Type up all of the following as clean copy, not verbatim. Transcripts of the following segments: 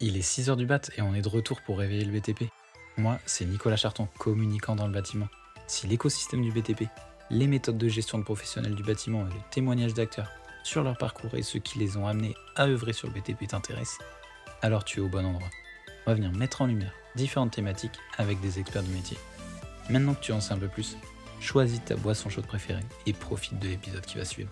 Il est 6 heures du mat et on est de retour pour réveiller le BTP. Moi, c'est Nicolas Charton, communicant dans le bâtiment. Si l'écosystème du BTP, les méthodes de gestion de professionnels du bâtiment et les témoignages d'acteurs sur leur parcours et ceux qui les ont amenés à œuvrer sur le BTP t'intéressent, alors tu es au bon endroit. On va venir mettre en lumière différentes thématiques avec des experts du métier. Maintenant que tu en sais un peu plus, choisis ta boisson chaude préférée et profite de l'épisode qui va suivre.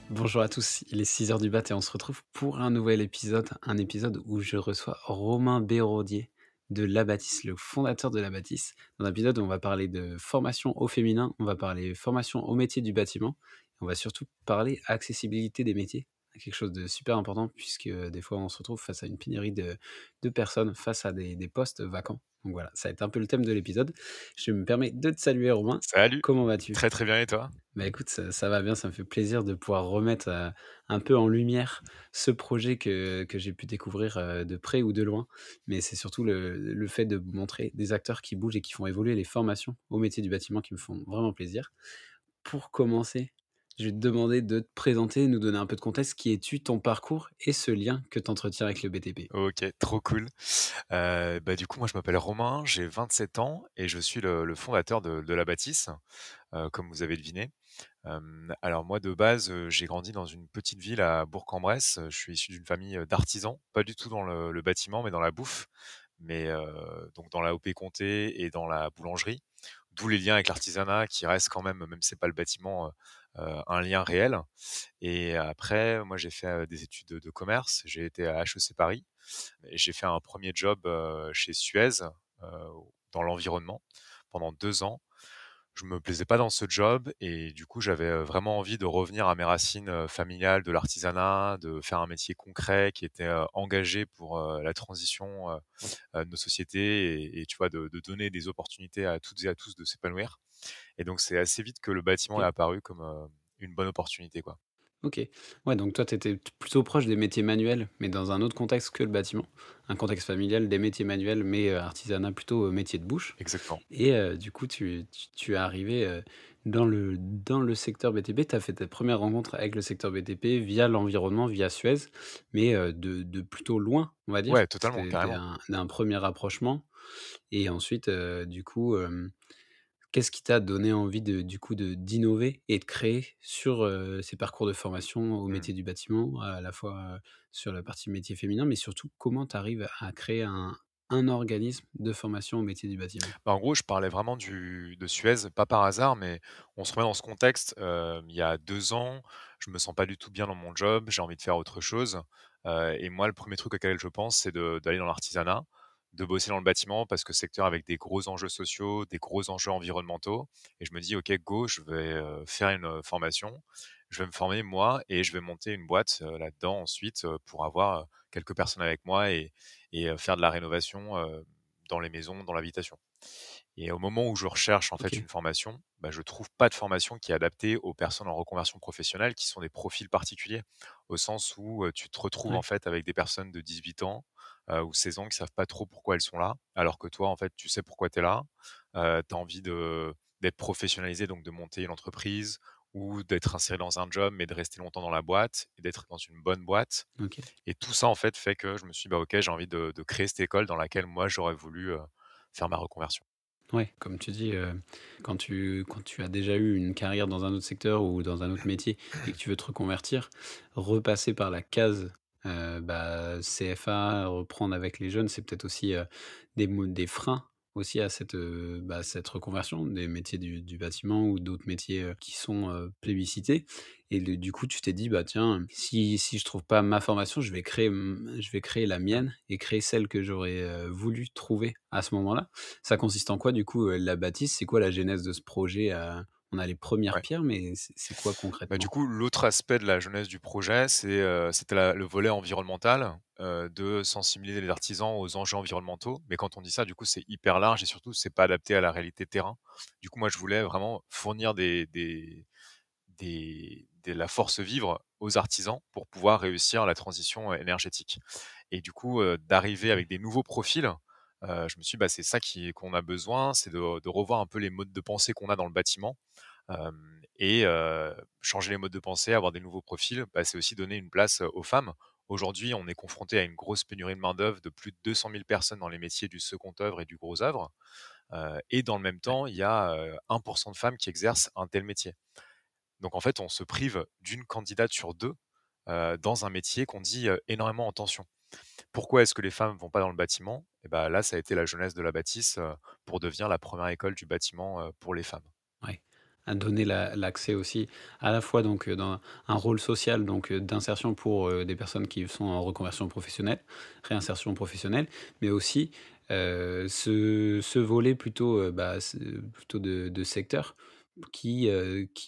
Bonjour à tous, il est 6 heures du mat et on se retrouve pour un nouvel épisode, un épisode où je reçois Romain Béraudier de La Bâtisse, le fondateur de La Bâtisse. Dans un épisode où on va parler de formation au féminin, on va parler formation au métier du bâtiment, et on va surtout parler accessibilité des métiers, quelque chose de super important puisque des fois on se retrouve face à une pénurie de personnes, face à des postes vacants. Donc voilà, ça va être un peu le thème de l'épisode. Je me permets de te saluer Romain, Salut, comment vas-tu? très très bien et toi? Bah, écoute, ça va bien, ça me fait plaisir de pouvoir remettre, un peu en lumière ce projet que j'ai pu découvrir, de près ou de loin. Mais c'est surtout le fait de montrer des acteurs qui bougent et qui font évoluer les formations au métier du bâtiment qui me font vraiment plaisir. Pour commencer, je vais te demander de te présenter, nous donner un peu de contexte. Qui es-tu, ton parcours et ce lien que tu entretiens avec le BTP? OK, trop cool. Du coup, moi, je m'appelle Romain, j'ai 27 ans et je suis le fondateur de La Bâtisse, comme vous avez deviné. Alors moi, de base, j'ai grandi dans une petite ville à Bourg-en-Bresse. Je suis issu d'une famille, d'artisans, pas du tout dans le bâtiment, mais dans la bouffe, mais donc dans la l'AOP-Comté et dans la boulangerie. D'où les liens avec l'artisanat qui restent quand même si c'est pas le bâtiment, un lien réel. Et après, moi, j'ai fait, des études de commerce. J'ai été à HEC Paris et j'ai fait un premier job, chez Suez, heu, dans l'environnement pendant 2 ans. Je me plaisais pas dans ce job et du coup, j'avais, vraiment envie de revenir à mes racines, familiales, de l'artisanat, de faire un métier concret qui était, engagé pour, la transition, de nos sociétés et tu vois, de donner des opportunités à toutes et à tous de s'épanouir. Et donc c'est assez vite que le bâtiment est OK. apparu comme, une bonne opportunité, quoi. OK. Ouais, donc toi, tu étais plutôt proche des métiers manuels, mais dans un autre contexte que le bâtiment. Un contexte familial, des métiers manuels, mais artisanat plutôt, métier de bouche. Exactement. Et du coup, tu es arrivé, dans le secteur BTP. Tu as fait tes premières rencontres avec le secteur BTP via l'environnement, via Suez, mais de plutôt loin, on va Ouais, dire. totalement, C'était carrément. un 1er rapprochement et ensuite, du coup, qu'est-ce qui t'a donné envie du coup d'innover et de créer sur, ces parcours de formation au Mmh. métier du bâtiment, à la fois, sur la partie métier féminin, mais surtout comment tu arrives à créer un organisme de formation au métier du bâtiment? En gros, je parlais vraiment du de Suez, pas par hasard, mais on se remet dans ce contexte, il y a 2 ans, je me sens pas du tout bien dans mon job, j'ai envie de faire autre chose, et moi, le premier truc auquel je pense, c'est d'aller dans l'artisanat, de bosser dans le bâtiment parce que secteur avec des gros enjeux sociaux, des gros enjeux environnementaux et je me dis: «OK, go, je vais, faire une, formation, je vais me former moi et je vais monter une boîte, là-dedans ensuite, pour avoir, quelques personnes avec moi et faire de la rénovation, dans les maisons, dans l'habitation». Et au moment où je recherche en fait OK, une formation, je trouve pas de formation qui est adaptée aux personnes en reconversion professionnelle, qui sont des profils particuliers. Au sens où, tu te retrouves en ouais, fait avec des personnes de 18 ans, ou 16 ans qui savent pas trop pourquoi elles sont là, alors que toi en fait tu sais pourquoi tu es là. Tu as envie d'être professionnalisé, donc de monter une entreprise ou d'être inséré dans un job, mais de rester longtemps dans la boîte et d'être dans une bonne boîte. OK. Et tout ça en fait fait que je me suis dit: «Bah OK, j'ai envie de créer cette école dans laquelle moi j'aurais voulu, faire ma reconversion». Ouais, comme tu dis, quand tu as déjà eu une carrière dans un autre secteur ou dans un autre métier et que tu veux te reconvertir, repasser par la case, CFA, reprendre avec les jeunes, c'est peut-être aussi, des freins aussi à cette reconversion, des métiers du bâtiment ou d'autres métiers, qui sont, plébiscités et du coup, tu t'es dit: «Bah, tiens, si je trouve pas ma formation, je vais créer la mienne et créer celle que j'aurais, voulu trouver à ce moment-là». Ça consiste en quoi du coup, la bâtisse? C'est quoi la genèse de ce projet? On a les premières Ouais. pierres, mais c'est quoi Du concrètement? coup, l'autre aspect de la jeunesse du projet, c'était le volet environnemental, de sensibiliser les artisans aux enjeux environnementaux. Mais quand on dit ça, du coup, c'est hyper large et surtout, c'est pas adapté à la réalité terrain. Du coup, moi, je voulais vraiment fournir de la force vivre aux artisans pour pouvoir réussir la transition, énergétique. Et du coup, d'arriver OK. avec des nouveaux profils, je me suis dit: «Bah, c'est ça qu'on a besoin, c'est de revoir un peu les modes de pensée qu'on a dans le bâtiment». Changer les modes de pensée, avoir des nouveaux profils, c'est aussi donner une place, aux femmes, Aujourd'hui, on est confronté à une grosse pénurie de main-d'œuvre de plus de 200 000 personnes dans les métiers du second œuvre et du gros œuvre. Et dans le même Ouais. temps, il y a 1% de femmes qui exercent un tel métier. Donc en fait, on se prive d'une candidate sur 2 dans un métier qu'on dit énormément en tension. Pourquoi est-ce que les femmes vont pas dans le bâtiment? Et ben là, ça a été la jeunesse de la bâtisse pour devenir la première école du bâtiment pour les femmes. Ouais, à donner l'accès aussi à la fois donc, dans un rôle social donc, d'insertion pour, des personnes qui sont en reconversion professionnelle, réinsertion professionnelle, mais aussi, ce volet plutôt, plutôt de secteur qui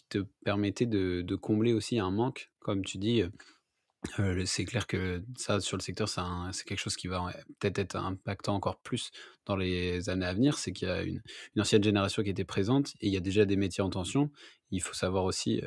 te permettait de combler aussi un manque, comme tu dis. C'est clair que ça, sur le secteur, c'est quelque chose qui va, ouais, peut-être être impactant encore plus dans les années à venir. C'est qu'il y a une ancienne génération qui était présente et il y a déjà des métiers en tension. Il faut savoir aussi,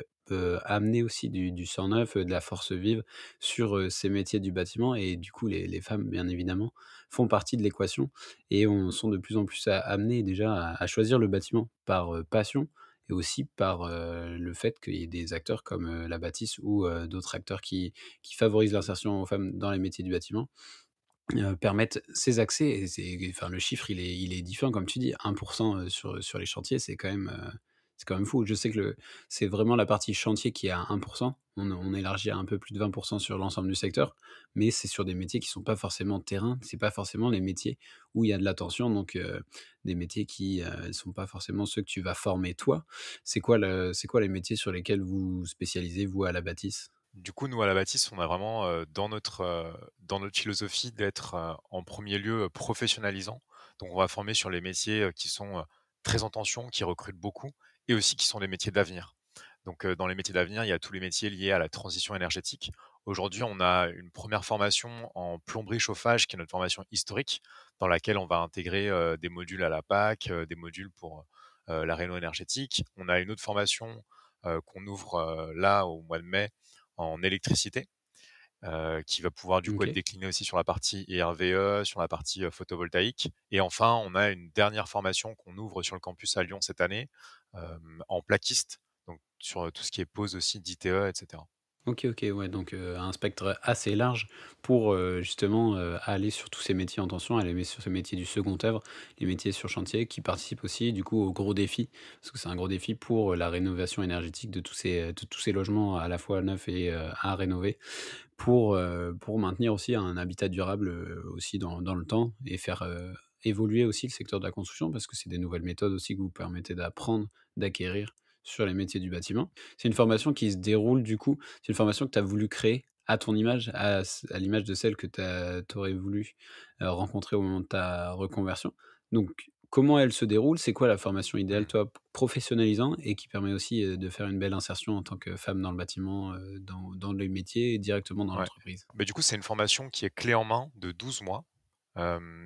amener aussi du sang neuf, de la force vive sur, ces métiers du bâtiment et du coup, les femmes, bien évidemment, font partie de l'équation et on sont de plus en plus amenées déjà à choisir le bâtiment par, passion et aussi par, le fait qu'il y ait des acteurs comme, la bâtisse ou, d'autres acteurs qui favorisent l'insertion aux femmes dans les métiers du bâtiment, permettent ces accès et c'est enfin le chiffre il est différent comme tu dis 1 sur les chantiers, c'est quand même fou. Je sais que c'est vraiment la partie chantier qui est à 1. On élargit à un peu plus de 20 sur l'ensemble du secteur, mais c'est sur des métiers qui sont pas forcément terrain, c'est pas forcément les métiers où il y a de la tension donc des métiers qui, sont pas forcément ceux que tu vas former toi. C'est quoi les métiers sur lesquels vous spécialisez vous à la bâtisse? Du coup, nous, à la bâtisse, on a vraiment, dans notre philosophie d'être, en premier lieu, professionnalisant. Donc on va former sur les métiers, qui sont, très en tension, qui recrutent beaucoup et aussi qui sont des métiers d'avenir. Donc, dans les métiers d'avenir, il y a tous les métiers liés à la transition énergétique. Aujourd'hui, on a une première formation en plomberie chauffage qui est notre formation historique, dans laquelle on va intégrer, des modules à la PAC, des modules pour, la réno énergétique. On a une autre formation, qu'on ouvre, là, au mois de mai, en électricité, qui va pouvoir du coup être OK. décliné aussi sur la partie IRVE, sur la partie, photovoltaïque et enfin on a une dernière formation qu'on ouvre sur le campus à Lyon cette année, en plaquiste, donc sur, tout ce qui est pose aussi d'ITE et cetera. OK, OK, ouais, donc un spectre assez large pour, justement, aller sur tous ces métiers en tension, aller sur ces métiers du second œuvre, les métiers sur chantier qui participent aussi du coup au gros défi. Parce que c'est un gros défi pour, la rénovation énergétique de tous ces logements à la fois neufs et à rénover pour maintenir aussi un habitat durable, aussi dans le temps et faire, évoluer aussi le secteur de la construction parce que c'est des nouvelles méthodes aussi que vous permettez d'apprendre, d'acquérir sur les métiers du bâtiment. C'est une formation qui se déroule du coup c'est une formation que tu as voulu créer à ton image, à l'image de celle que tu aurais voulu, rencontrer au moment de ta reconversion. Donc comment elle se déroule? C'est quoi la formation idéale, Mmh. toi, professionnalisant et qui permet aussi, de faire une belle insertion en tant que femme dans le bâtiment, dans les métiers et directement dans Ouais. l'entreprise? Bah, du coup, c'est une formation qui est clé en main de 12 mois,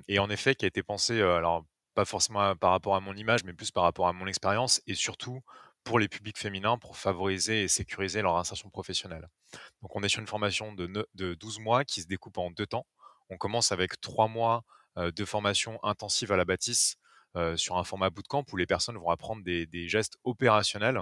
et en effet qui a été pensée, alors pas forcément par rapport à mon image, mais plus par rapport à mon expérience et surtout pour les publics féminins pour favoriser et sécuriser leur insertion professionnelle. Donc on est sur une formation de 12 mois qui se découpe en 2 temps. On commence avec 3 mois, de formation intensive à la bâtisse, sur un format bootcamp où les personnes vont apprendre des gestes opérationnels,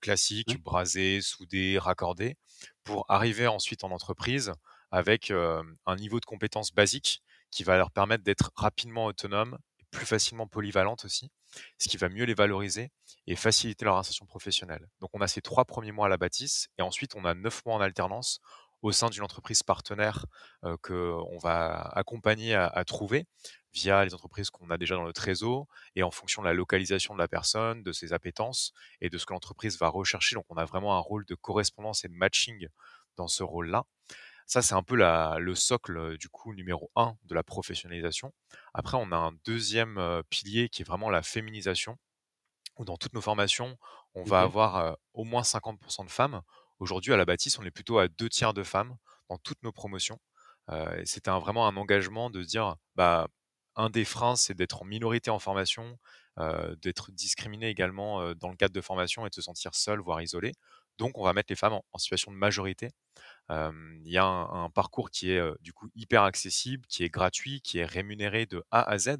classiques, Ouais, braser, souder, raccorder, pour arriver ensuite en entreprise avec, un niveau de compétences basique qui va leur permettre d'être rapidement autonomes et plus facilement polyvalentes aussi, ce qui va mieux les valoriser et faciliter leur insertion professionnelle. Donc on a ces 3 premiers mois à la bâtisse et ensuite on a 9 mois en alternance au sein d'une entreprise partenaire, qu'on va accompagner à trouver via les entreprises qu'on a déjà dans notre réseau et en fonction de la localisation de la personne, de ses appétences et de ce que l'entreprise va rechercher. Donc on a vraiment un rôle de correspondance et de matching dans ce rôle-là. Ça, c'est un peu le socle, du coup, numéro un de la professionnalisation. Après, on a un deuxième pilier qui est vraiment la féminisation où dans toutes nos formations, on va OK. avoir, au moins 50 de femmes. Aujourd'hui, à la bâtisse, on est plutôt à 2 tiers de femmes dans toutes nos promotions. Et c'était vraiment un engagement de se dire, bah, un des freins, c'est d'être en minorité en formation, d'être discriminé également, dans le cadre de formation et de se sentir seul, voire isolé. Donc on va mettre les femmes en situation de majorité. Il y a un parcours qui est, du coup hyper accessible, qui est gratuit, qui est rémunéré de A à Z.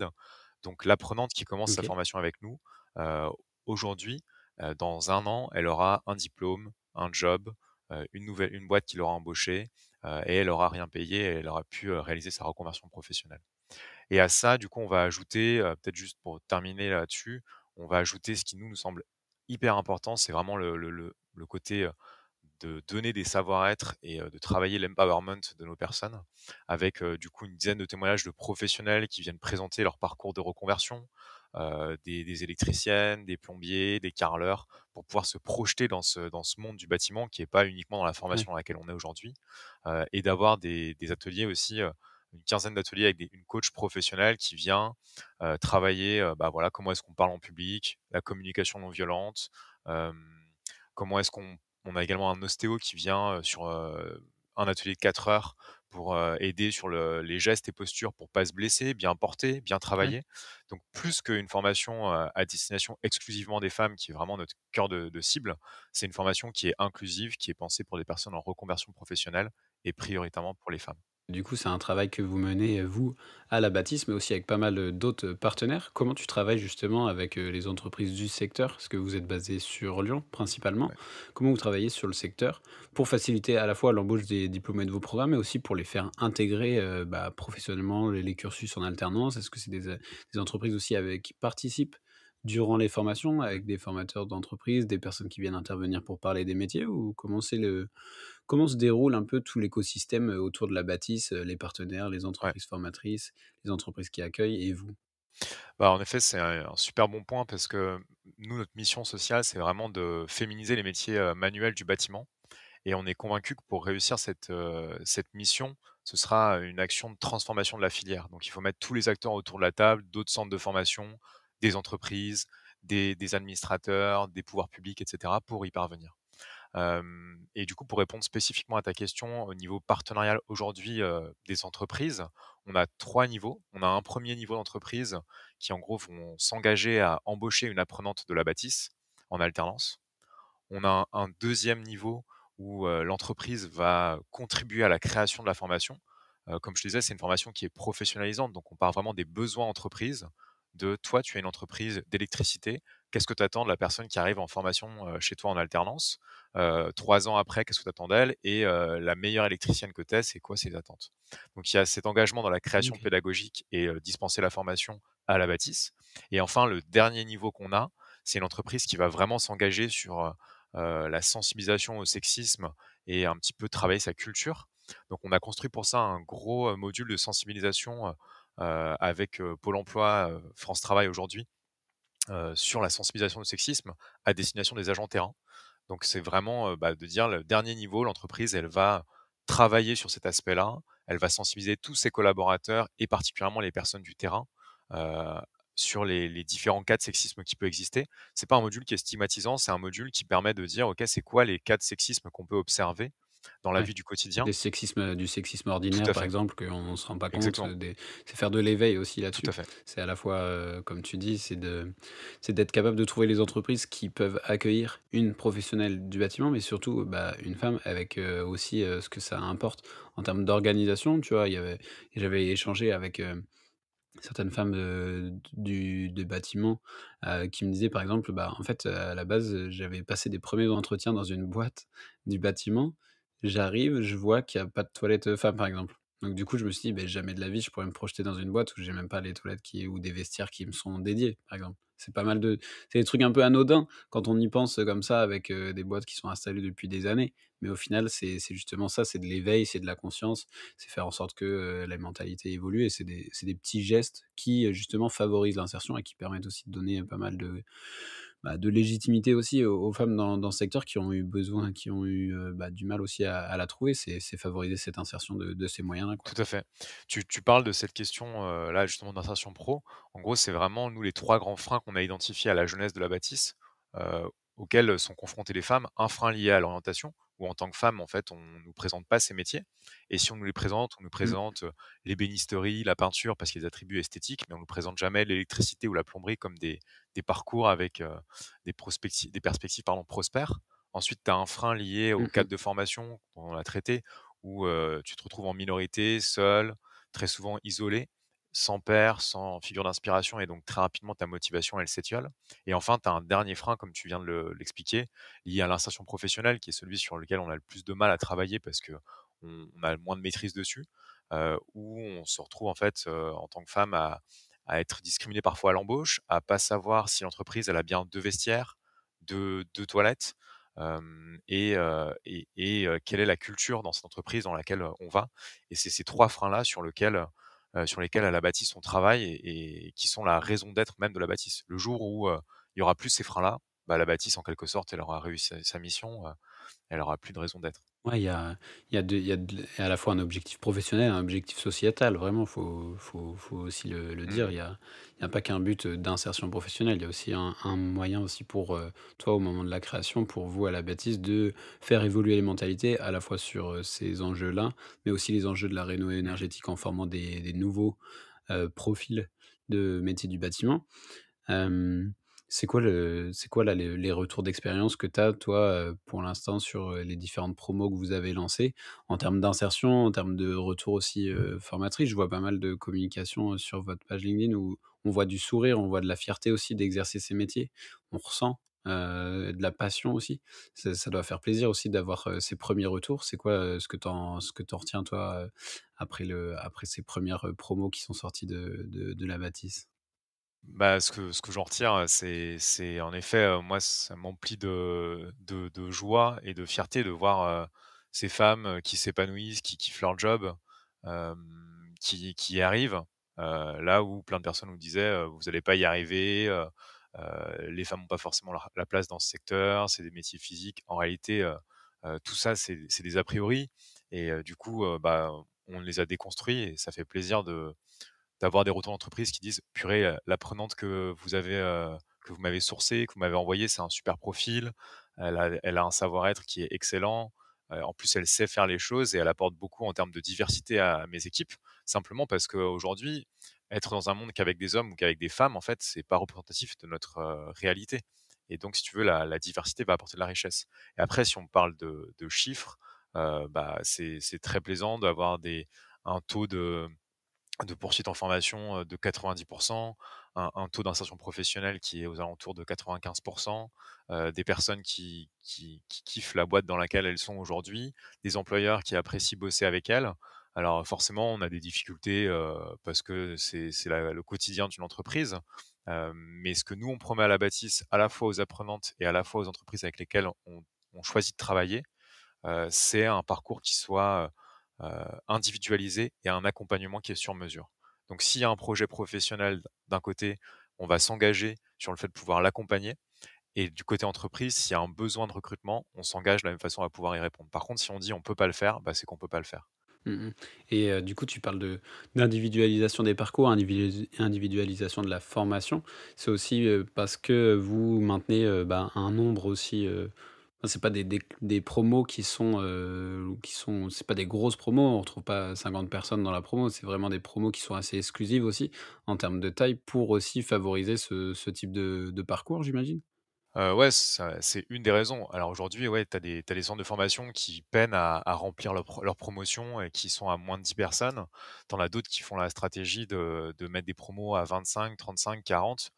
Donc l'apprenante qui commence sa OK. formation avec nous, heu, aujourd'hui, dans 1 an, elle aura un diplôme, un job, une boîte qui l'aura embauchée, et elle aura rien payé et elle aura pu, réaliser sa reconversion professionnelle. Et à ça, du coup, on va ajouter, peut-être juste pour terminer là-dessus, on va ajouter ce qui nous semble hyper important, c'est vraiment le côté, de donner des savoir-être et de travailler l'empowerment de nos personnes avec, du coup, une dizaine de témoignages de professionnels qui viennent présenter leur parcours de reconversion, des électriciennes, des plombiers, des carreleurs, pour pouvoir se projeter dans ce monde du bâtiment qui est pas uniquement dans la Ouais, formation dans laquelle on est aujourd'hui, et d'avoir des ateliers aussi, une quinzaine d'ateliers avec une coach professionnelle qui vient, travailler, bah, voilà, comment est-ce qu'on parle en public, la communication non violente, hem, comment est-ce qu'on a également un ostéo qui vient, sur, un atelier de 4 heures pour, aider sur les gestes et postures pour pas se blesser, bien porter, bien ouais. travailler. Donc plus qu'une formation, à destination exclusivement des femmes qui est vraiment notre cœur de cible, c'est une formation qui est inclusive, qui est pensée pour des personnes en reconversion professionnelle et prioritairement pour les femmes. Du coup, c'est un travail que vous menez, vous, à la bâtisse, mais aussi avec pas mal, d'autres, partenaires. Comment tu travailles justement avec, les entreprises du secteur? Parce que vous êtes basé sur Lyon, principalement. Ouais. Comment vous travaillez sur le secteur pour faciliter à la fois l'embauche des diplômés de vos programmes, mais aussi pour les faire intégrer, bah, professionnellement les cursus en alternance? Est-ce que c'est des entreprises aussi avec qui participent durant les formations, Mmh. avec des formateurs d'entreprise, des personnes qui viennent intervenir pour parler des métiers? Ou comment se déroule un peu tout l'écosystème, autour de la bâtisse, les partenaires, les Ouais. entreprises formatrices, les entreprises qui accueillent et vous? Bah, en effet, c'est un super bon point parce que nous, notre mission sociale, c'est vraiment de féminiser les métiers, manuels du bâtiment et on est convaincu que pour réussir cette mission, ce sera une action de transformation de la filière. Donc il faut mettre tous les acteurs autour de la table, d'autres centres de formation, des entreprises, des administrateurs, des pouvoirs publics et cetera pour y parvenir. Et du coup, pour répondre spécifiquement à ta question, au niveau partenarial aujourd'hui, des entreprises, on a 3 niveaux. On a un premier niveau d'entreprise qui, en gros, vont s'engager à embaucher une apprenante de la bâtisse en alternance. On a un 2e niveau où, l'entreprise va contribuer à la création de la formation. Comme je te disais, c'est une formation qui est professionnalisante, donc on part vraiment des besoins entreprises, de toi, tu es une entreprise d'électricité, qu'est-ce que tu attends de la personne qui arrive en formation, chez toi en alternance? 3 ans après, qu'est-ce que tu attends d'elle? Et la meilleure électricienne que tu es, c'est quoi ses attentes? Donc il y a cet engagement dans la création OK. pédagogique et dispenser la formation à la bâtisse. Et enfin, le dernier niveau qu'on a, c'est l'entreprise qui va vraiment s'engager sur, la sensibilisation au sexisme et un petit peu travailler sa culture. Donc on a construit pour ça un gros, module de sensibilisation, avec, Pôle emploi, France Travail aujourd'hui, sur la sensibilisation au sexisme à destination des agents terrain. Donc c'est vraiment, bah, de dire le dernier niveau, l'entreprise, elle va travailler sur cet aspect-là. Elle va sensibiliser tous ses collaborateurs et particulièrement les personnes du terrain, heu, sur les différents cas de sexisme qui peut exister. C'est pas un module qui est stigmatisant, c'est un module qui permet de dire: «OK, c'est quoi les cas de sexisme qu'on peut observer dans la Ouais. vie du quotidien?» Du sexisme Tout ordinaire, à par fait, exemple, qu'on ne se rend pas compte, exactement, c'est faire de l'éveil aussi tout là-dessus. à fait. C'est à la fois, comme tu dis, c'est d'être capable de trouver les entreprises qui peuvent accueillir une professionnelle du bâtiment, mais surtout, bah, une femme avec, aussi, ce que ça importe en termes d'organisation, tu vois? J'avais échangé avec, certaines femmes, du bâtiment, qui me disaient par exemple, bah, en fait, à la base, j'avais passé des premiers entretiens dans une boîte du bâtiment. J'arrive, je vois qu'il y a pas de toilettes, femmes, par exemple. Donc du coup, je me suis dit: «Beh, jamais de la vie, je pourrais me projeter dans une boîte où j'ai même pas les toilettes qui ou des vestiaires qui me sont dédiés», par exemple. C'est des trucs un peu anodins quand on y pense, comme ça avec, des boîtes qui sont installées depuis des années. Mais au final, c'est justement ça, c'est de l'éveil, c'est de la conscience, c'est faire en sorte que, la mentalité évolue et c'est des petits gestes qui, justement favorisent l'insertion et qui permettent aussi de donner, pas mal de, bah, de légitimité aussi aux femmes dans ce secteur qui ont eu besoin qui ont eu, bah, du mal aussi à la trouver. C'est favoriser cette insertion de ces moyens-là, quoi. Tout à fait. Tu parles de cette question, là, justement, d'insertion pro. En gros, c'est vraiment, nous, les 3 grands freins qu'on a identifiés à la jeunesse de la bâtisse, heu, auxquels sont confrontées les femmes. Un frein lié à l'orientation, où en tant que femme, en fait, on nous présente pas ces métiers et si on nous les présente, on nous Mmh. présente, l'ébénisterie, la peinture parce qu'il y a des attributs esthétiques, mais on nous présente jamais l'électricité ou la plomberie comme des parcours avec, des perspectives, pardon, prospères. Ensuite, tu as un frein lié au Mmh mh. cadre de formation, dont on a traité, où, tu te retrouves en minorité, seul, très souvent isolé sans pairs, sans figure d'inspiration et donc très rapidement ta motivation elle s'étiole et enfin tu as un dernier frein comme tu viens de l'expliquer, lié à l'insertion professionnelle qui est celui sur lequel on a le plus de mal à travailler parce qu'on a moins de maîtrise dessus, où on se retrouve en fait, en tant que femme à être discriminé parfois à l'embauche, à pas savoir si l'entreprise elle a bien 2 vestiaires, 2 toilettes, quelle est la culture dans cette entreprise dans laquelle, on va et c'est ces 3 freins-là sur lesquels à la bâtisse on travaille et qui sont la raison d'être même de la bâtisse. Le jour où, il y aura plus ces freins-là, bah, la bâtisse en quelque sorte elle aura réussi sa mission, elle aura plus de raison d'être. Ouais, il y a à la fois un objectif professionnel, un objectif sociétal. Vraiment, faut aussi le dire. Mmh. Il y a pas qu'un but, d'insertion professionnelle. Il y a aussi un moyen aussi pour, toi, au moment de la création, pour vous, à la bâtisse, de faire évoluer les mentalités, à la fois sur, ces enjeux-là, mais aussi les enjeux de la réno Mmh. énergétique en formant des nouveaux, profils de métiers du bâtiment. Hem, c'est quoi là les retours d'expérience que tu as toi, pour l'instant sur, les différentes promos que vous avez lancées? En termes d'insertion, en termes de retours aussi, formatrices? Je vois pas mal de communication, sur votre page LinkedIn où on voit du sourire, on voit de la fierté aussi d'exercer ces métiers. On ressent, de la passion aussi. Ça doit faire plaisir aussi d'avoir, ces premiers retours. C'est quoi, ce que tu retiens toi, après ces premières res promos qui sont sorties de la bâtisse? Bah, ce que j'en retire, c'est en effet, moi ça m'emplit de joie et de fierté de voir, ces femmes, qui s'épanouissent, qui kiffent leur job, qui y arrivent. Là où plein de personnes nous disaient, «Vous allez pas y arriver, les femmes ont pas forcément la place dans ce secteur, c'est des métiers physiques». En réalité, tout ça c'est des a priori et du coup, bah, on les a déconstruits et ça fait plaisir d'avoir des retours d'entreprise qui disent: «Purée, l'apprenante que vous m'avez sourcée, que vous m'avez envoyée, c'est un super profil. Elle a un savoir-être qui est excellent. En plus, elle sait faire les choses et elle apporte beaucoup en termes de diversité à mes équipes». Simplement parce qu'aujourd'hui, être dans un monde qu'avec des hommes ou qu'avec des femmes, en fait, c'est pas représentatif de notre, réalité et donc si tu veux, la diversité va apporter de la richesse et après si on parle de chiffres, bah, c'est très plaisant d'avoir un taux de poursuite en formation, de 90, un taux d'insertion professionnelle qui est aux alentours de 95, des personnes qui kiffent la boîte dans laquelle elles sont aujourd'hui, des employeurs qui apprécient bosser avec elles. Alors forcément, on a des difficultés, parce que c'est le quotidien d'une entreprise, mais ce que nous on promet à la bâtisse, à la fois aux apprenantes et à la fois aux entreprises avec lesquelles on choisit de travailler, c'est un parcours qui soit, individualisé et un accompagnement qui est sur mesure. Donc s'il y a un projet professionnel d'un côté, on va s'engager sur le fait de pouvoir l'accompagner et du côté entreprise, s'il y a un besoin de recrutement, on s'engage de la même façon à pouvoir y répondre. Par contre, si on dit: «On peut pas le faire», bah, c'est qu'on peut pas le faire. Mmh mh. Et du coup, tu parles de d'individualisation des parcours, individualisation de la formation. C'est aussi, parce que vous maintenez, bah, un nombre aussi, enfin, c'est pas des promos qui sont c'est pas des grosses promos, on retrouve pas 50 personnes dans la promo, c'est vraiment des promos qui sont assez exclusives aussi, en termes de taille, pour aussi favoriser ce type de parcours, j'imagine? Ouais, ça c'est une des raisons. Alors aujourd'hui, ouais, tu as des centres de formation qui peinent à remplir leur promotion et qui sont à moins de 10 personnes. Tu en as d'autres qui font la stratégie de mettre des promos à 25, 35, 40.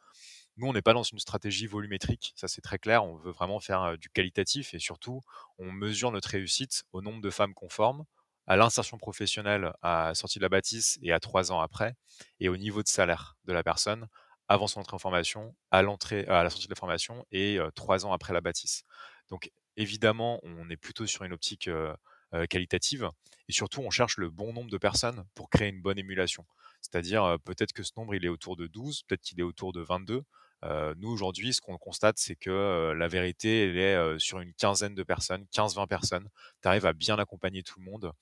Nous, on n'est pas dans une stratégie volumétrique, ça c'est très clair. On veut vraiment faire, du qualitatif et surtout, on mesure notre réussite au nombre de femmes qu'on forme, à l'insertion professionnelle à la sortie de la bâtisse et à 3 ans après et au niveau de salaire de la personne avant son entrée en formation, à la sortie de la formation et 3 ans après la bâtisse. Donc évidemment, on est plutôt sur une optique, qualitative et surtout on cherche le bon nombre de personnes pour créer une bonne émulation. C'est-à-dire, peut-être que ce nombre il est autour de 12, peut-être qu'il est autour de 22. Nous aujourd'hui, ce qu'on constate, c'est que, la vérité, elle est, sur une quinzaine de personnes, 15-20 personnes. Tu arrives à bien accompagner tout le monde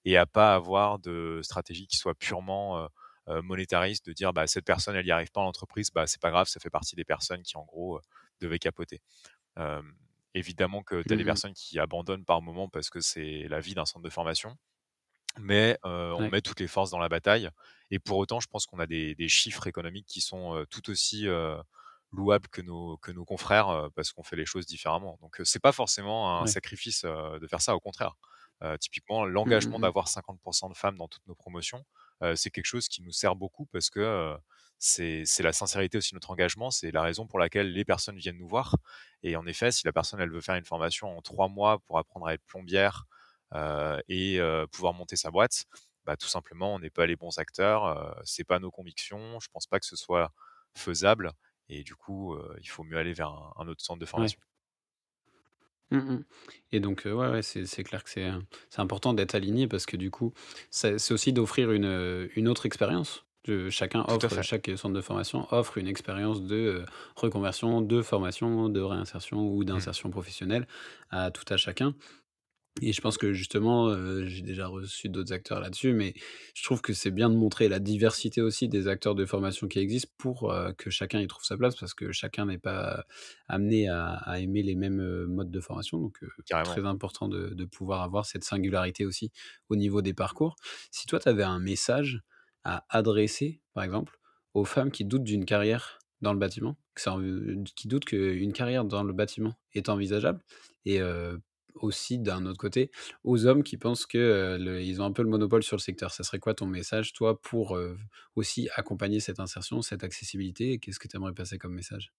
et à pas avoir de stratégie qui soit purement, monétariste, de dire: «Bah, cette personne, elle y arrive pas en entreprise, bah, c'est pas grave, ça fait partie des personnes qui, en gros, devaient capoter». Hem, Évidemment que tu as des Mmh mh. personnes qui abandonnent par moment parce que c'est la vie d'un centre de formation, mais on Ouais. met toutes les forces dans la bataille et pour autant, je pense qu'on a des chiffres économiques qui sont, tout aussi, louables que nos confrères, parce qu'on fait les choses différemment. Donc c'est pas forcément un Ouais. sacrifice, de faire ça, au contraire. Typiquement, Mmh, l'engagement mmh mh. d'avoir 50 de femmes dans toutes nos promotions, c'est quelque chose qui nous sert beaucoup parce que, c'est la sincérité aussi de notre engagement. C'est la raison pour laquelle les personnes viennent nous voir et en effet, si la personne, elle veut faire une formation en 3 mois pour apprendre à être plombière, pouvoir monter sa boîte, bah, tout simplement, on n'est pas les bons acteurs, c'est pas nos convictions. Je pense pas que ce soit faisable et du coup, il faut mieux aller vers un autre centre de Ouais. formation. Mmh mh. Et donc, ouais, ouais, c'est clair que c'est important d'être aligné parce que du coup, c'est aussi d'offrir une autre expérience. Chacun Tout à offre, fait. chaque centre de formation offre une expérience de, reconversion, de formation, de réinsertion ou Mmh. d'insertion professionnelle à tout à chacun. Et je pense que justement, j'ai déjà reçu d'autres acteurs là-dessus, mais je trouve que c'est bien de montrer la diversité aussi des acteurs de formation qui existent pour, que chacun y trouve sa place parce que chacun n'est pas amené à aimer les mêmes, modes de formation donc Carrément. très important de pouvoir avoir cette singularité aussi au niveau des parcours. Si toi tu avais un message à adresser, par exemple, aux femmes qui doutent d'une carrière dans le bâtiment, qui doutent qu'une carrière dans le bâtiment est envisageable et aussi, d'un autre côté, aux hommes qui pensent que, ils ont un peu le monopole sur le secteur. Ça serait quoi ton message, toi, pour, aussi accompagner cette insertion, cette accessibilité? Et qu'est-ce que tu aimerais passer comme message?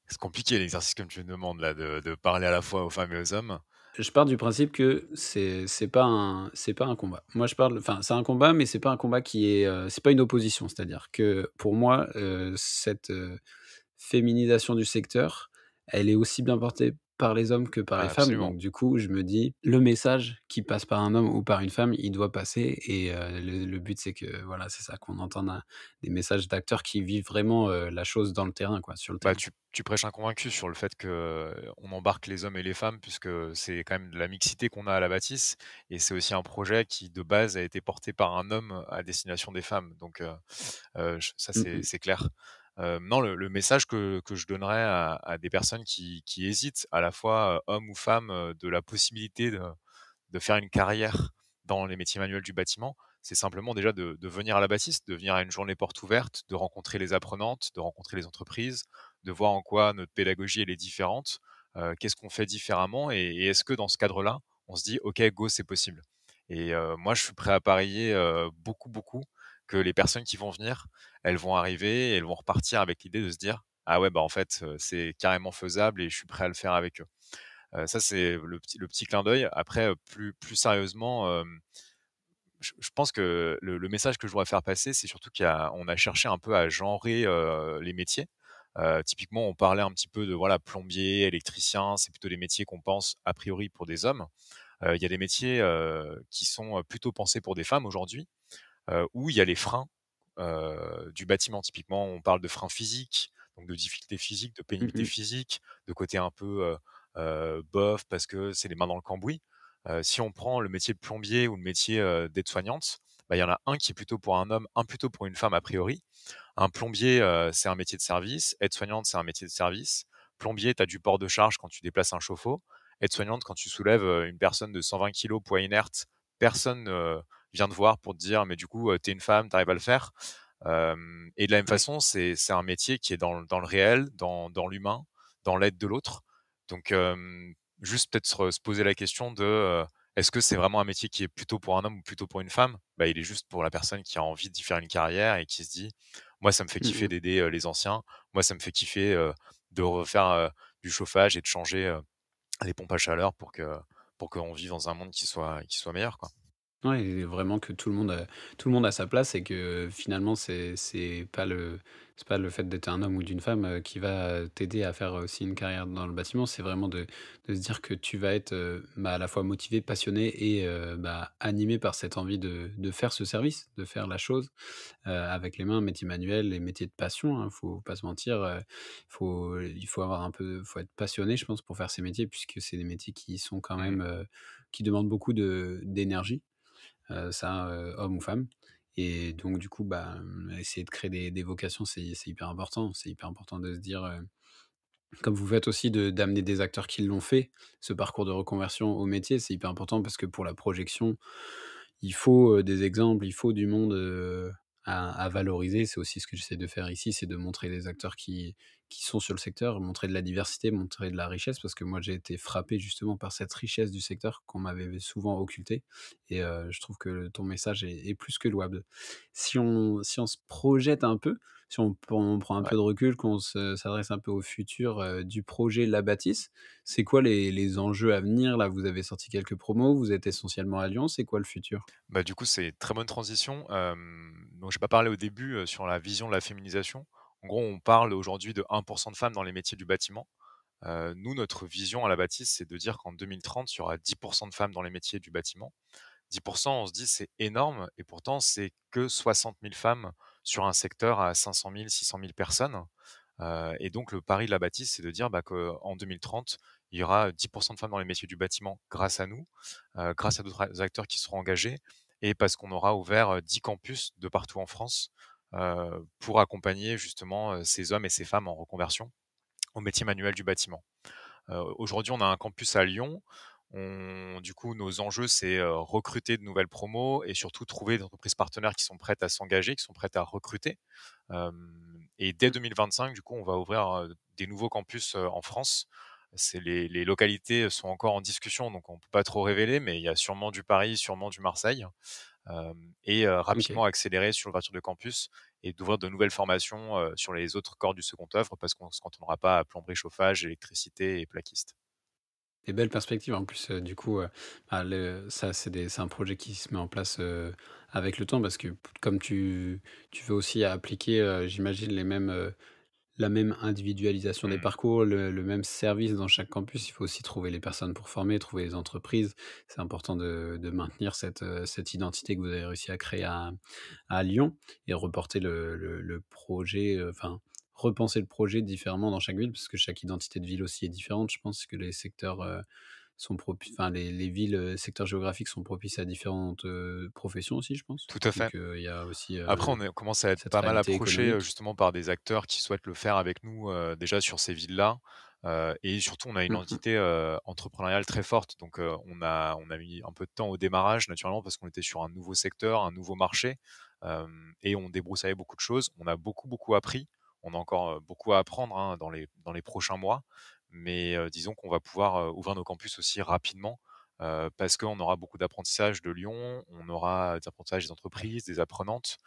C'est compliqué l'exercice comme tu me demandes là, de parler à la fois aux femmes et aux hommes. Je pars du principe que c'est pas un combat. Moi, je parle enfin, c'est un combat, mais c'est pas un combat qui est, c'est pas une opposition. C'est-à-dire que, pour moi, cette, féminisation du secteur, elle est aussi bien portée par les hommes que par les Ah, femmes. absolument. Donc du coup, je me dis: «Le message qui passe par un homme ou par une femme, il doit passer» et le but, c'est que, voilà, c'est ça, qu'on entende un des messages d'acteurs qui vivent vraiment, la chose dans le terrain, quoi, sur le Bah, terrain. tu prêches un convaincu sur le fait que, on embarque les hommes et les femmes puisque c'est quand même de la mixité qu'on a à la bâtisse et c'est aussi un projet qui, de base, a été porté par un homme à destination des femmes donc j ça Mmh c'est mh. c'est clair. Non, le message que je donnerais à des personnes qui hésitent, à la fois, hommes ou femmes, de la possibilité de faire une carrière dans les métiers manuels du bâtiment, c'est simplement déjà de venir à la bâtisse, de venir à une journée porte ouverte, de rencontrer les apprenantes, de rencontrer les entreprises, de voir en quoi notre pédagogie elle est différente, qu'est-ce qu'on fait différemment et est-ce que dans ce cadre-là, on se dit: «OK, go, c'est possible» et moi je suis prêt à parier, beaucoup, beaucoup que les personnes qui vont venir, elles vont arriver et elles vont repartir avec l'idée de se dire: «Ah ouais, bah, en fait, c'est carrément faisable et je suis prêt à le faire avec eux». Ça, c'est le petit clin d'œil. Après, plus sérieusement, je pense que le message que je voudrais faire passer, c'est surtout on a cherché un peu à genrer, les métiers. Typiquement, on parlait un petit peu de, voilà, plombier, électricien, c'est plutôt des métiers qu'on pense a priori pour des hommes. Il y a des métiers, qui sont, plutôt pensés pour des femmes aujourd'hui, où il y a les freins, du bâtiment. Typiquement, on parle de freins physiques, donc de difficultés physiques, de Mmh pénibilité mh. physique, de côté un peu, bof parce que c'est les mains dans le cambouis. Si on prend le métier de plombier ou le métier, d'aide-soignante, bah, il y en a un qui est plutôt pour un homme, un plutôt pour une femme a priori. Un plombier, c'est un métier de service, aide-soignante, c'est un métier de service. Plombier, tu as du port de charge quand tu déplaces un chauffe-eau. Aide-soignante, quand tu soulèves, une personne de 120 kilos poids inerte, personne, vient te voir pour te dire: «Mais du coup, tu es une femme, tu arrives à le faire?» Et de la même Ouais. façon, c'est un métier qui est dans le réel, dans l'humain, dans l'aide de l'autre. Donc, juste peut-être se poser la question de, est-ce que c'est vraiment un métier qui est plutôt pour un homme ou plutôt pour une femme? Bah, il est juste pour la personne qui a envie d'y faire une carrière et qui se dit: «Moi, ça me fait Mmh kiffer mh. d'aider, les anciens. Moi, ça me fait kiffer, de refaire, du chauffage et de changer, les pompes à chaleur pour qu'on vive dans un monde qui soit meilleur, quoi». Ouais et vraiment que tout le monde a sa place et que finalement c'est pas le fait d'être un homme ou d'une femme, qui va t'aider à faire aussi une carrière dans le bâtiment. C'est vraiment de se dire que tu vas être, à la fois motivé, passionné et animé par cette envie de faire ce service, de faire la chose, avec les mains, métier manuel, les métiers de passion, hein, faut pas se mentir, il faut avoir un peu faut être passionné, je pense, pour faire ces métiers puisque c'est des métiers qui sont quand Mmh. même, qui demandent beaucoup d'énergie. Ça, homme ou femme et donc du coup, essayer de créer des vocations, c'est hyper important. C'est hyper important de se dire, comme vous faites aussi d'amener des acteurs qui l'ont fait, ce parcours de reconversion au métier, c'est hyper important parce que pour la projection, il faut, des exemples, il faut du monde, à valoriser. C'est aussi ce que j'essaie de faire ici, c'est de montrer des acteurs qui sont sur le secteur, montrer de la diversité, montrer de la richesse, parce que moi j'ai été frappé justement par cette richesse du secteur qu'on m'avait souvent occultée, et je trouve que ton message est plus que louable. Si on se projette un peu, si on prend un Ouais. peu de recul, qu'on s'adresse un peu au futur, du projet La Bâtisse, c'est quoi les enjeux à venir? Là, vous avez sorti quelques promos, vous êtes essentiellement à Lyon, c'est quoi le futur? Bah, du coup, c'est une très bonne transition. Donc j'ai pas parlé au début, sur la vision de la féminisation. En gros, on parle aujourd'hui de 1 de femmes dans les métiers du bâtiment. Nous, notre vision à la Bâtisse, c'est de dire qu'en 2030, il y aura 10 de femmes dans les métiers du bâtiment. 10, on se dit: «C'est énorme» et pourtant c'est que 60 000 femmes sur un secteur à 500 000, 600 000 personnes. Et donc le pari de la Bâtisse, c'est de dire, bah, qu'en 2030, il y aura 10 de femmes dans les métiers du bâtiment grâce à nous, grâce à d'autres acteurs qui seront engagés et parce qu'on aura ouvert, 10 campus de partout en France, pour accompagner justement, ces hommes et ces femmes en reconversion au métier manuel du bâtiment. Aujourd'hui, on a un campus à Lyon. Du coup, nos enjeux, c'est, recruter de nouvelles promos et surtout trouver des entreprises partenaires qui sont prêtes à s'engager, qui sont prêtes à recruter. Et dès 2025, du coup, on va ouvrir, des nouveaux campus, en France. Les localités sont encore en discussion, donc on ne peut pas trop révéler, mais il y a sûrement du Paris, sûrement du Marseille. Et OK. rapidement accélérer sur l'ouverture de campus et d'ouvrir de nouvelles formations, sur les autres corps du second œuvre parce qu'on se cantonnera pas à plomberie, chauffage, électricité et plaquiste. Des belles perspectives en plus, du coup, bah, ça c'est un projet qui se met en place, avec le temps, parce que comme tu veux aussi appliquer, j'imagine la même individualisation des Mmh. parcours, le même service dans chaque campus. Il faut aussi trouver les personnes pour former, trouver les entreprises. C'est important de maintenir cette identité que vous avez réussi à créer à Lyon, et reporter le projet, enfin, repenser le projet différemment dans chaque ville, parce que chaque identité de ville aussi est différente. Je pense que les secteurs, sont propices, enfin les villes, secteurs géographiques sont propices à différentes, professions aussi, je pense. Tout à Donc fait. il y a aussi, Après, on commence à être cette pas mal réalité approché, économique. justement par des acteurs qui souhaitent le faire avec nous, déjà sur ces villes-là. Et surtout, on a une Mmh mh. entité, entrepreneuriale très forte. Donc, on a mis un peu de temps au démarrage naturellement parce qu'on était sur un nouveau secteur, un nouveau marché, et on débroussaillait beaucoup de choses. On a beaucoup, beaucoup appris. On a encore, beaucoup à apprendre, hein, dans les prochains mois. Mais, disons qu'on va pouvoir, ouvrir nos campus aussi rapidement, parce qu'on aura beaucoup d'apprentissage de Lyon, on aura des apprentissages des entreprises, des apprenantes.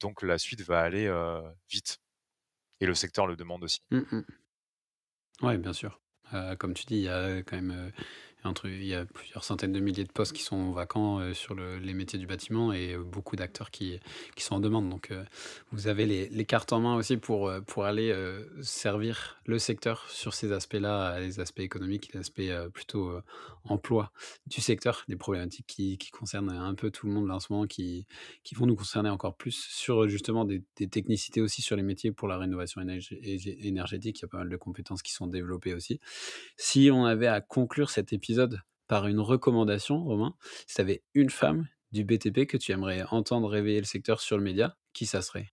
Donc la suite va aller, vite et le secteur le demande aussi. Mmh mh. Ouais, bien sûr. Comme tu dis, il y a quand même, il y a plusieurs centaines de milliers de postes qui sont vacants, sur les métiers du bâtiment, et beaucoup d'acteurs qui sont en demande. Donc, vous avez les cartes en main aussi pour aller, servir le secteur sur ces aspects-là, les aspects économiques, les aspects, plutôt, emploi du secteur, des problématiques qui concernent un peu tout le monde là en ce moment, qui vont nous concerner encore plus sur, justement des technicités aussi sur les métiers pour la rénovation énergétique. Il y a pas mal de compétences qui sont développées aussi. Si on avait à conclure cet épisode par une recommandation, Romain, si tu avais une femme du BTP que tu aimerais entendre réveiller le secteur sur le média, qui ça serait?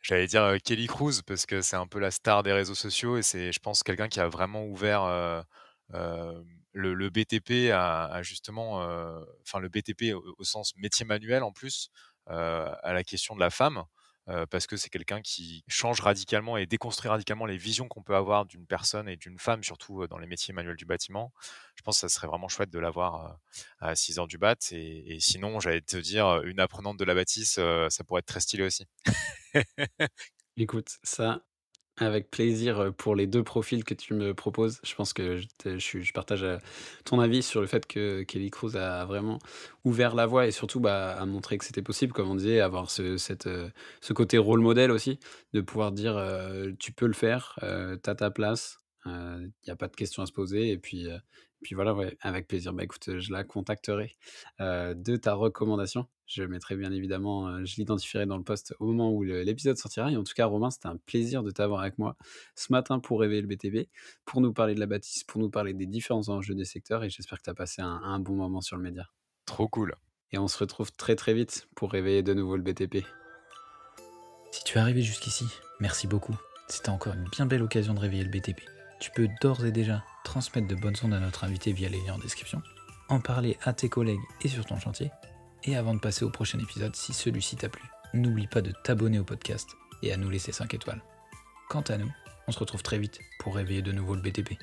J'allais dire, Kelly Cruz parce que c'est un peu la star des réseaux sociaux et c'est, je pense, quelqu'un qui a vraiment ouvert, le BTP à justement, enfin le BTP au sens métier manuel en plus, à la question de la femme, parce que c'est quelqu'un qui change radicalement et déconstruit radicalement les visions qu'on peut avoir d'une personne et d'une femme, surtout, dans les métiers manuels du bâtiment. Je pense que ça serait vraiment chouette de l'avoir, à 6 heures du mat et sinon, j'allais te dire, une apprenante de la bâtisse, ça pourrait être très stylé aussi. Écoute, ça, avec plaisir, pour les 2 profils que tu me proposes. Je pense que je partage, ton avis sur le fait que Kelly Cruz a vraiment ouvert la voie, et surtout, bah, a montré que c'était possible, comme on disait, avoir ce côté rôle modèle aussi, de pouvoir dire, «Tu peux le faire, tu as ta place, il y a pas de questions à se poser», et puis voilà, ouais, avec plaisir. Bah, écoute, je la contacterai, de ta recommandation. Je mettrai bien évidemment, je l'identifierai dans le post au moment où l'épisode sortira, et en tout cas, Romain, c'était un plaisir de t'avoir avec moi ce matin pour réveiller le BTP, pour nous parler de la bâtisse, pour nous parler des différents enjeux des secteurs, et j'espère que tu as passé un bon moment sur le média, Trop cool. et on se retrouve très, très vite pour réveiller de nouveau le BTP. Si tu es arrivé jusqu'ici, merci beaucoup. C'était encore une bien belle occasion de réveiller le BTP. Tu peux d'ores et déjà transmettre de bonnes ondes à notre invité via les liens en description, en parler à tes collègues et sur ton chantier, et avant de passer au prochain épisode, si celui-ci t'a plu, n'oublie pas de t'abonner au podcast et à nous laisser 5 étoiles. Quant à nous, on se retrouve très vite pour réveiller de nouveau le BTP.